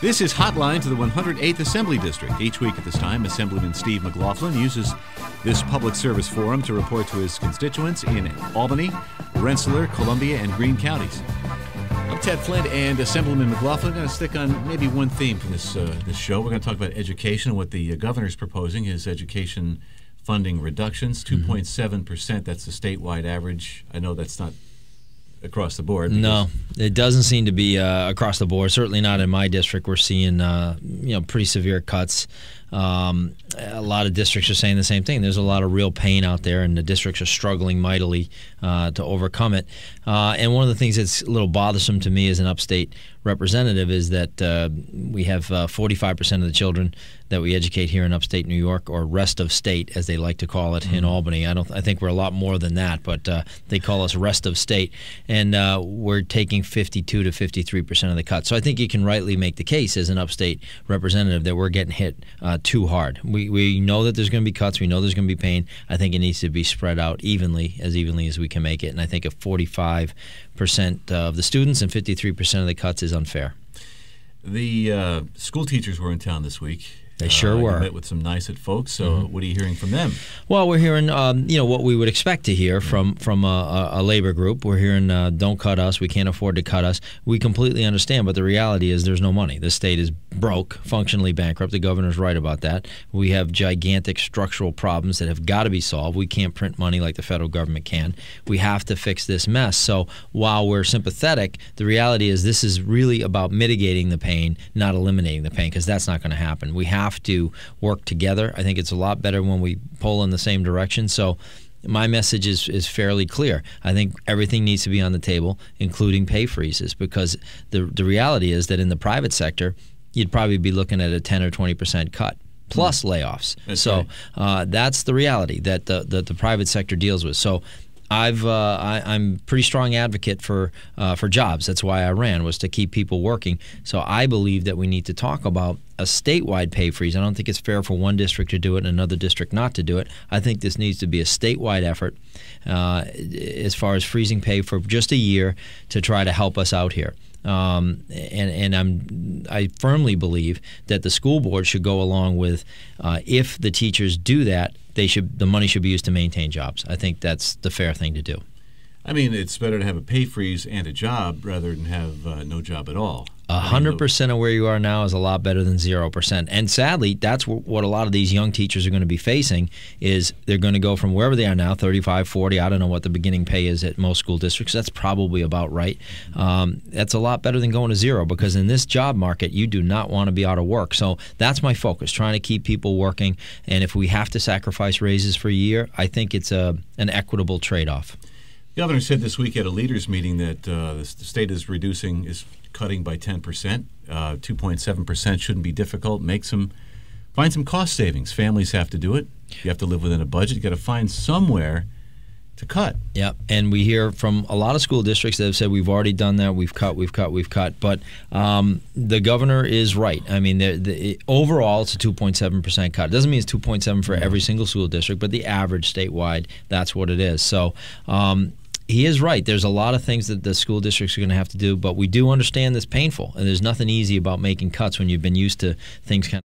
This is Hotline to the 108th Assembly District. Each week at this time, Assemblyman Steve McLaughlin uses this public service forum to report to his constituents in Albany, Rensselaer, Columbia, and Greene counties. I'm Ted Flint, and Assemblyman McLaughlin going to stick on maybe one theme from this show. We're going to talk about education and what the governor's proposing, his education funding reductions, 2.7%. That's the statewide average. I know that's not across the board. No, it doesn't seem to be across the board. Certainly not in my district. We're seeing pretty severe cuts. A lot of districts are saying the same thing. There's a lot of real pain out there, and the districts are struggling mightily to overcome it. And one of the things that's a little bothersome to me as an upstate representative is that we have 45% of the children that we educate here in upstate New York, or rest of state, as they like to call it in Albany. I think we're a lot more than that, but they call us rest of state, and we're taking 52 to 53% of the cuts. So I think you can rightly make the case as an upstate representative that we're getting hit too hard. We know that there's going to be cuts. We know there's going to be pain. I think it needs to be spread out evenly as we can make it. And I think if 45% of the students and 53% of the cuts is unfair. The school teachers were in town this week. They sure were. You met with some NYSUT folks. So what are you hearing from them? Well, we're hearing what we would expect to hear from a labor group. We're hearing don't cut us. We can't afford to cut us. We completely understand, but the reality is there's no money. The state is broke, functionally bankrupt. The governor's right about that. We have gigantic structural problems that have got to be solved. We can't print money like the federal government can. We have to fix this mess. So while we're sympathetic, the reality is this is really about mitigating the pain, not eliminating the pain, because that's not going to happen. We have to work together. I think it's a lot better when we pull in the same direction. So my message is fairly clear. I think everything needs to be on the table, including pay freezes, because the reality is that in the private sector, you'd probably be looking at a 10 or 20% cut plus layoffs. That's the reality that the private sector deals with. So I'm a pretty strong advocate for jobs. That's why I ran, was to keep people working. So I believe that we need to talk about a statewide pay freeze. I don't think it's fair for one district to do it and another district not to do it. I think this needs to be a statewide effort as far as freezing pay for just a year to try to help us out here. I firmly believe that the school board should go along with if the teachers do that, the money should be used to maintain jobs. I think that's the fair thing to do. I mean, it's better to have a pay freeze and a job rather than have no job at all. 100% of where you are now is a lot better than 0%. And sadly, that's what a lot of these young teachers are going to be facing, is they're going to go from wherever they are now, 35, 40, I don't know what the beginning pay is at most school districts. That's probably about right. That's a lot better than going to zero, because in this job market, you do not want to be out of work. So that's my focus, trying to keep people working. And if we have to sacrifice raises for a year, I think it's an equitable trade-off. The governor said this week at a leaders meeting that the state is cutting by 10%. 2.7% shouldn't be difficult. Find some cost savings. Families have to do it. You have to live within a budget. You got to find somewhere to cut. Yeah, and we hear from a lot of school districts that have said we've already done that. We've cut. But the governor is right. I mean, overall, it's a 2.7% cut. It doesn't mean it's 2.7 for every single school district, but the average statewide, that's what it is. So he is right. There's a lot of things that the school districts are going to have to do, but we do understand that's painful, and there's nothing easy about making cuts when you've been used to things kind of